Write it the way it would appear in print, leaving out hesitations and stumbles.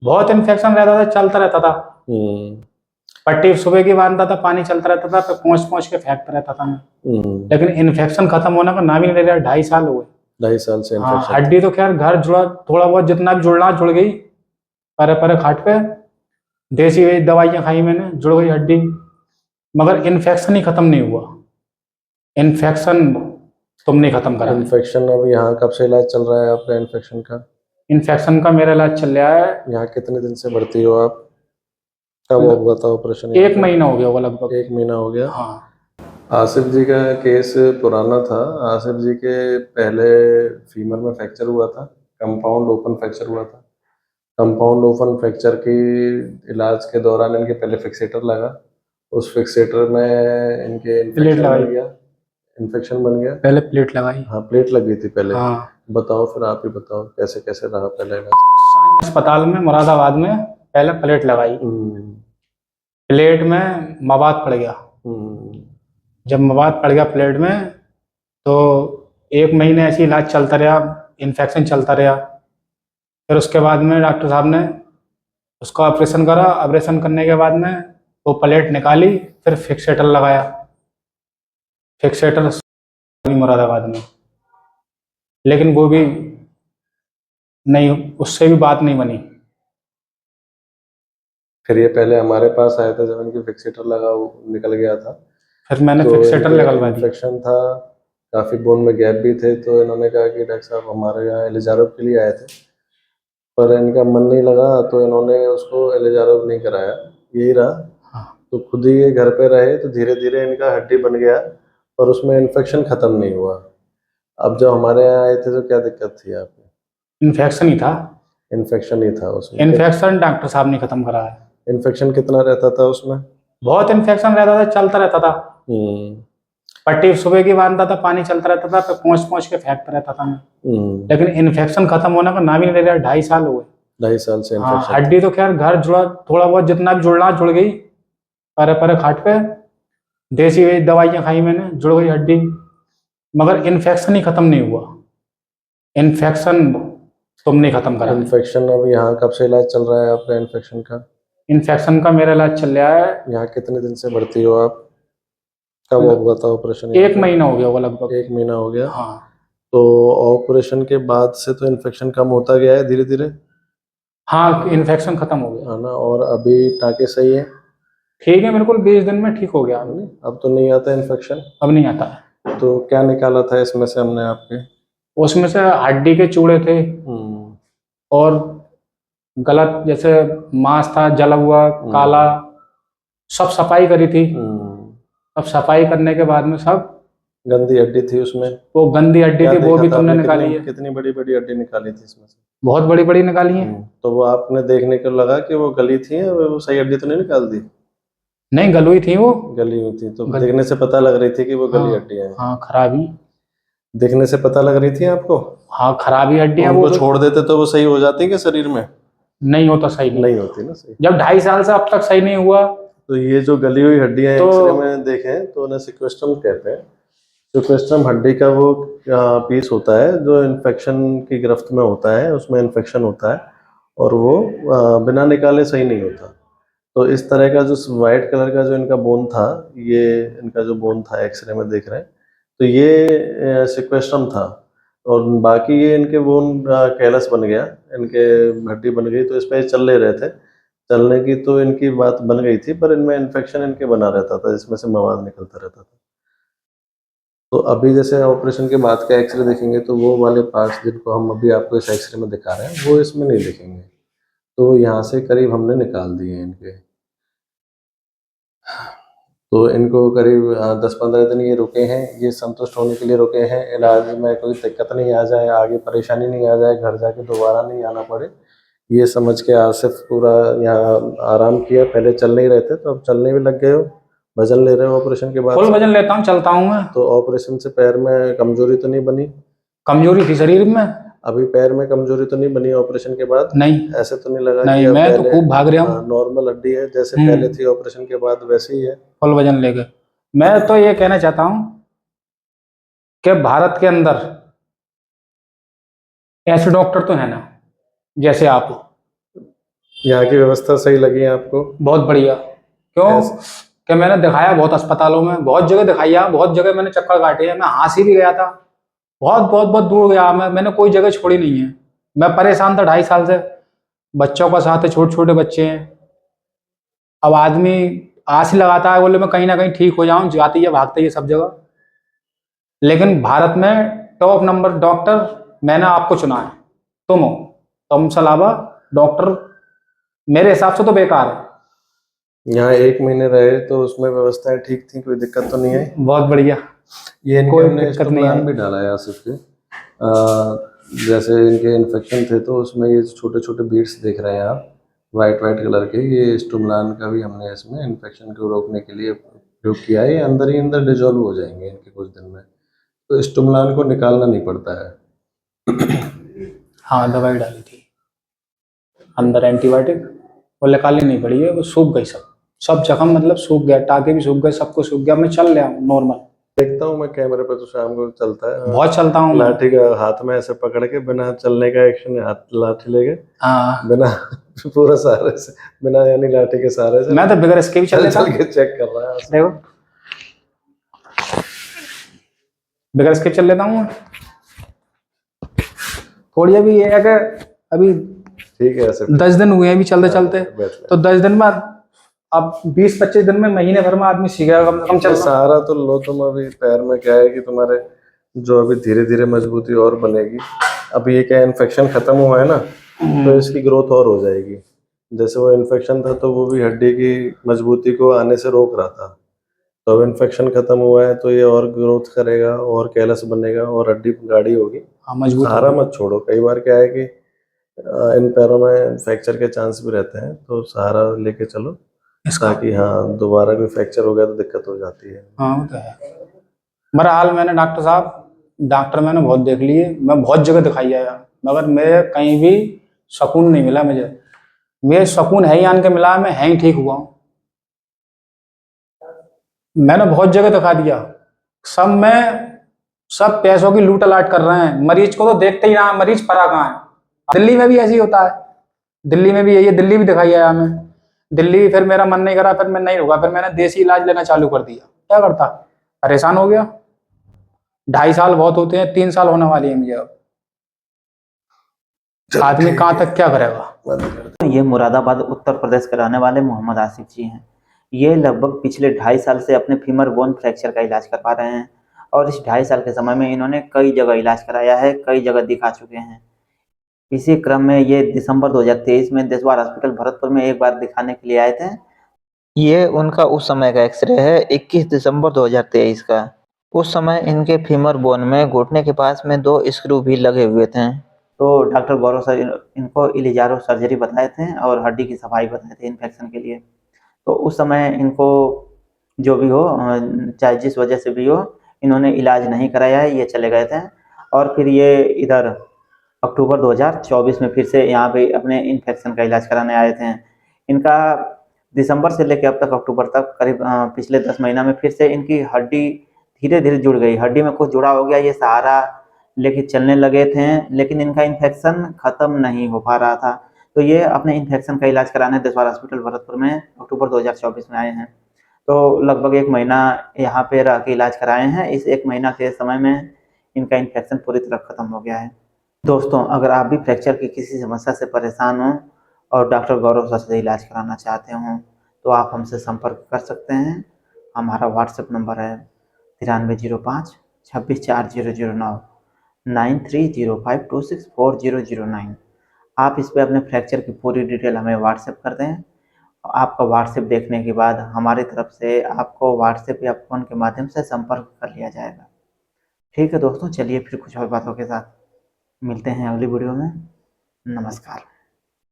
बहुत इन्फेक्शन रहता था, चलता रहता था। हम्म। पट्टी सुबह की बांधता था, पानी चलता रहता था, फिर पहुंच पहुंच के फेंकता रहता था मैं। लेकिन इन्फेक्शन खत्म होने का नाम ही नहीं ले रहा। 2.5 साल हो गए। 2.5 साल से हाँ, इन्फेक्शन। हड्डी तो खैर घर जुड़ा, थोड़ा बहुत जितना भी जुड़ना जुड़ गई। परे परे खाट पे देसी दवाइयां खाई मैंने, जुड़ गई हड्डी। मगर इन्फेक्शन ही खत्म नहीं हुआ। इन्फेक्शन तुमने खत्म करा है। इन्फेक्शन अब यहाँ कब से इलाज चल रहा है आपका इन्फेक्शन का? इन्फेक्शन का मेरा इलाज चल रहा है, यहाँ कितने दिन से भर्ती हो आप? कब हुआ था ऑपरेशन यहाँ 1 महीना हो गया होगा लगभग। पे? 1 महीना हो गया। हाँ। आसिफ जी का केस पुराना था। आसिफ जी के पहले फीमर में फ्रैक्चर हुआ था, कंपाउंड ओपन फ्रैक्चर हुआ था। कंपाउंड ओपन फ्रैक्चर की इलाज के दौरान इनके पहले फिक्सेटर लगा। उस फिक्सेटर में इनके प्लेट इन्फेक्शन लगाई, बन गया। इन्फेक्शन बन गया। पहले प्लेट लगाई। हाँ, प्लेट लग गई थी पहले। हाँ, बताओ, फिर आप ही बताओ कैसे कैसे रहा पहले इलाज। साइन अस्पताल में मुरादाबाद में पहले प्लेट लगाई। हम्म। प्लेट में मवाद पड़ गया। हम्म। जब मवाद पड़ गया प्लेट में, तो 1 महीने ऐसे इलाज चलता रहा, इन्फेक्शन चलता रहा। फिर उसके बाद में डॉक्टर साहब ने उसका ऑपरेशन करा। ऑपरेशन करने के बाद में वो प्लेट निकाली, फिर फिक्सेटर लगाया। फिक्सेटर मुरादाबाद में, लेकिन वो भी नहीं, उससे भी बात नहीं बनी। फिर ये पहले हमारे पास आए थे, जब इनकी फिक्सेटर लगा वो निकल गया था। फिर मैंने तो फिक्सेटर इनके लगवा दी। इन्फेक्शन था, काफ़ी बोन में गैप भी थे। तो इन्होंने कहा कि डॉक्टर साहब हमारे यहाँ एलिजारोब के लिए आए थे, पर इनका मन नहीं लगा तो इन्होंने उसको एलिजारोब नहीं कराया, यही रहा। हाँ। तो खुद ही ये घर पे रहे, तो धीरे धीरे इनका हड्डी बन गया, पर उसमें इन्फेक्शन ख़त्म नहीं हुआ। अब जब हमारे यहाँ आए थे तो क्या दिक्कत थी आपको? इन्फेक्शन ही था। इन्फेक्शन ही था उसमें। इन्फेक्शन डॉक्टर साहब ने खत्म करा है। इन्फेक्शन कितना रहता था उसमें? बहुत इन्फेक्शन रहता था, चलता रहता था। हम्म। पट्टी सुबह की बांधता था, पानी चलता रहता था, फिर पहुंच पहुंच के फेंकता रहता था मैं। लेकिन इन्फेक्शन खत्म होने का नाम ही नहीं ले रहा। 2.5 साल हो गए। 2.5 साल से हाँ, इन्फेक्शन। हड्डी तो खैर घर जुड़ा, थोड़ा बहुत जितना भी जुड़ना जुड़ गई। परे परे खाट पे देसी दवाइयां खाई मैंने, जुड़ गई हड्डी। मगर इन्फेक्शन ही खत्म नहीं हुआ। इन्फेक्शन तुमने खत्म करा है। इन्फेक्शन अब यहाँ कब से इलाज चल रहा है आपका इन्फेक्शन का? इन्फेक्शन का मेरा इलाज चल रहा है, यहाँ कितने दिन से भर्ती हो आप? कब हुआ था ऑपरेशन? 1 महीना हो गया होगा लगभग। 1 महीना हो गया। हाँ। तो ऑपरेशन के बाद से तो इन्फेक्शन कम होता गया है धीरे धीरे, हाँ, इन्फेक्शन खत्म हो गया। है ना? और अभी टाँके सही है? ठीक है, बिल्कुल 20 दिन में ठीक हो गया। है ना? अब तो नहीं आता इन्फेक्शन? अब नहीं आता है। तो क्या निकाला था इसमें से हमने आपके? उसमें से हड्डी के चूड़े थे, हम्म। और गलत जैसे मांस था जला हुआ काला। सब सफाई करी थी। अब सफाई करने के बाद में सब गंदी हड्डी थी उसमें? वो गंदी हड्डी क्या थी, वो देखा भी था तुमने आपने? निकाली है। कितनी बड़ी बड़ी हड्डी निकाली थी इसमें से? बहुत बड़ी बड़ी निकाली है। तो वो आपने देखने को लगा कि वो गली थी, या वो सही हड्डी तो नहीं निकाल दी? नहीं, गलुई थी वो। गली हुई थी तो गल, देखने से पता लग रही थी कि वो गली हाँ। हड्डियां हैं? हाँ, खराबी। देखने से पता लग रही थी आपको? हाँ, खराबी तो हड्डियां वो उनको भी। छोड़ देते तो वो सही हो जाती क्या शरीर में? नहीं होता, सही नहीं। नहीं होती ना सही। जब 2.5 साल से अब तक सही नहीं हुआ। तो ये जो गली हुई हड्डियां तो एक्सरे में देखें तो उन्हें सिक्वेस्ट्रम कहते हैं। सिक्वेस्ट्रम हड्डी का वो पीस होता है जो इन्फेक्शन की गिरफ्त में होता है, उसमें इन्फेक्शन होता है, और वो बिना निकाले सही नहीं होता। तो इस तरह का जो वाइट कलर का जो इनका बोन था, ये इनका जो बोन था एक्सरे में देख रहे हैं, तो ये सिक्वेस्ट्रम था। और बाकी ये इनके बोन कैलस बन गया, इनके हड्डी बन गई, तो इस पर चल ले रहे थे। चलने की तो इनकी बात बन गई थी, पर इनमें इन्फेक्शन इनके बना रहता था, जिसमें से मवाद निकलता रहता था। तो अभी जैसे ऑपरेशन के बाद का एक्सरे देखेंगे तो वो वाले पार्ट्स जिनको हम अभी आपको इस एक्सरे में दिखा रहे हैं वो इसमें नहीं दिखेंगे। तो यहाँ से करीब हमने निकाल दिए हैं इनके। तो इनको करीब 10-15 दिन ये रुके हैं, ये संतुष्ट होने के लिए रुके हैं, इलाज में कोई दिक्कत नहीं आ जाए, आगे परेशानी नहीं आ जाए, घर जाके दोबारा नहीं आना पड़े, ये समझ के आसिफ पूरा यहाँ आराम किया। पहले चल नहीं रहे थे, तो अब चलने भी लग गए हो, वजन ले रहे हो ऑपरेशन के बाद फुल से? वजन लेता हूँ, चलता हूँ मैं। तो ऑपरेशन से पैर में कमजोरी तो नहीं बनी? कमजोरी थी शरीर में। अभी पैर में कमजोरी तो नहीं बनी ऑपरेशन के बाद? नहीं। ऐसे तो नहीं लगा नहीं, कि अब मैं तो पहले खूब भाग रहा हूँ। नॉर्मल हड्डी है, जैसे पहले थी ऑपरेशन के बाद वैसे ही है? फुल वजन लेके। मैं तो ये कहना चाहता हूँ कि भारत के अंदर ऐसे डॉक्टर तो है ना जैसे आप हो। यहाँ की व्यवस्था सही लगी आपको? बहुत बढ़िया। क्यों कि मैंने दिखाया बहुत अस्पतालों में, बहुत जगह दिखाई है, बहुत जगह मैंने चक्कर काटे हैं, मैं हांसी भी गया था, बहुत बहुत बहुत दूर गया मैंने कोई जगह छोड़ी नहीं है। मैं परेशान था 2.5 साल से, बच्चों का साथ है, छोटे छोटे बच्चे हैं। अब आदमी आस ही लगाता है, बोले मैं कहीं ना कहीं ठीक हो जाऊं, जाती है भागती है सब जगह। लेकिन भारत में टॉप नंबर डॉक्टर मैंने आपको चुना है, तुम हो। तुमसे अलावा डॉक्टर मेरे हिसाब से तो बेकार है। यहाँ 1 महीने रहे तो उसमें व्यवस्थाएं ठीक थी, कोई दिक्कत तो नहीं आई? बहुत बढ़िया, ये इनके कोई हमने दिक्कत नहीं स्टूमलान आई। भी डाला है आसिफ के। जैसे इनके इन्फेक्शन थे तो उसमें ये छोटे छोटे बीड्स देख रहे हैं आप, वाइट वाइट कलर के, ये स्टूमलान का भी हमने इसमें इन्फेक्शन को रोकने के लिए प्रयोग किया है। ये अंदर ही अंदर डिजोल्व हो जाएंगे इनके कुछ दिन में, तो स्टूमलान को निकालना नहीं पड़ता है। हाँ दवाई डाली थी अंदर, एंटीबायोटिक, वो निकालनी नहीं पड़ी है, वो सूख गई सब, सब जख्म मतलब सूख गया, टाके भी सूख गए, सब कुछ सूख गया, मैं चल रहा हूँ नॉर्मल। देखता हूँ मैं कैमरे पे तो शाम को चलता है। बहुत चलता हूँ मैं। लाठी का हाथ में ऐसे पकड़ के बिना चलने का एक्शन, हाथ लाठी लेके हाँ बिना पूरा सहारे से, बिना यानी लाठी के सहारे से मैं तो बगैर इसके भी चल चल लेता चल हूँ। के चेक कर रहा है। देखो बगैर इसके चल लेता हूँ। थोड़ी अभी ये है कि अभी ठीक है ऐसे 10 दिन हुए हैं अभी चलते चलते, बैठ ले। तो 10 दिन बाद अब 20-25 दिन में, महीने भर में आदमी सीखेगा कम से कम ये चलना। सहारा तो लो तुम, अभी पैर में क्या है कि तुम्हारे जो अभी धीरे धीरे मजबूती और बनेगी। अभी ये क्या इन्फेक्शन खत्म हुआ है ना, तो इसकी ग्रोथ और हो जाएगी। जैसे वो इन्फेक्शन था तो वो भी हड्डी की मजबूती को आने से रोक रहा था, तो अब इन्फेक्शन खत्म हुआ है तो ये और ग्रोथ करेगा और कैलस बनेगा और हड्डी गाढ़ी होगी। हाँ मजबूत सहारा होगी। मत छोड़ो, कई बार क्या है कि इन पैरों में फ्रैक्चर के चांस भी रहते हैं, तो सहारा लेके चलो इसका ताकि हाँ दोबारा कोई फ्रैक्चर हो गया तो दिक्कत हो जाती है। हाँ वो तो है। बहरहाल मैंने डॉक्टर साहब, डॉक्टर मैंने बहुत देख लिए, मैं बहुत जगह दिखाई आया, मगर मेरे कहीं भी सुकून नहीं मिला मुझे। मेरे सुकून है ही आन के मिला, मैं है ही ठीक हुआ हूँ। मैंने बहुत जगह दिखा दिया, सब में सब पैसों की लूट अलाट कर रहे हैं, मरीज को तो देखते ही ना, मरीज पड़ा कहाँ है। दिल्ली में भी ऐसे ही होता है, दिल्ली में भी यही है, दिल्ली भी दिखाई आया मैं। दिल्ली फिर मेरा मन नहीं करा, फिर मैं नहीं रुका, फिर मैंने देसी इलाज लेना चालू कर दिया। क्या करता, परेशान हो गया। 2.5 साल बहुत होते हैं, 3 साल होने वाली है मुझे अब। आदमी कहाँ तक क्या करेगा। ये मुरादाबाद उत्तर प्रदेश के रहने वाले मोहम्मद आसिफ जी हैं। ये लगभग पिछले 2.5 साल से अपने फीमर बोन फ्रैक्चर का इलाज करवा रहे हैं, और इस 2.5 साल के समय में इन्होंने कई जगह इलाज कराया है, कई जगह दिखा चुके हैं। इसी क्रम में ये दिसंबर 2023 में देशवार हॉस्पिटल भरतपुर में एक बार दिखाने के लिए आए थे। ये उनका उस समय का एक्सरे है, 21 दिसंबर 2023 का। उस समय इनके फीमर बोन में घुटने के पास में 2 स्क्रू भी लगे हुए थे। तो डॉक्टर गौरव सर इनको इलिजारो सर्जरी बताए थे और हड्डी की सफाई बताए थे इन्फेक्शन के लिए। तो उस समय इनको जो भी हो, चाहे जिस वजह से भी हो, इन्होंने इलाज नहीं कराया है, ये चले गए थे। और फिर ये इधर अक्टूबर 2024 में फिर से यहाँ पे अपने इन्फेक्शन का इलाज कराने आए थे। इनका दिसंबर से लेकर अब तक अक्टूबर तक करीब पिछले 10 महीना में फिर से इनकी हड्डी धीरे धीरे जुड़ गई, हड्डी में कुछ जुड़ा हो गया, ये सहारा लेके चलने लगे थे, लेकिन इनका इन्फेक्शन खत्म नहीं हो पा रहा था। तो ये अपने इन्फेक्शन का इलाज कराने देशवार हॉस्पिटल भरतपुर में अक्टूबर 2024 में आए हैं। तो लगभग 1 महीना यहाँ पे रह के इलाज कराए हैं। इस 1 महीना के समय में इनका इन्फेक्शन पूरी तरह खत्म हो गया है। दोस्तों, अगर आप भी फ्रैक्चर की किसी समस्या से परेशान हो और डॉक्टर गौरव सर से इलाज कराना चाहते हो, तो आप हमसे संपर्क कर सकते हैं। हमारा व्हाट्सएप नंबर है 9305 264009 9305264009। आप इस पर अपने फ्रैक्चर की पूरी डिटेल हमें व्हाट्सएप कर दें। आपका व्हाट्सएप देखने के बाद हमारी तरफ से आपको व्हाट्सएप या फ़ोन के माध्यम से संपर्क कर लिया जाएगा। ठीक है दोस्तों, चलिए फिर कुछ और बातों के साथ मिलते हैं अगली वीडियो में। नमस्कार।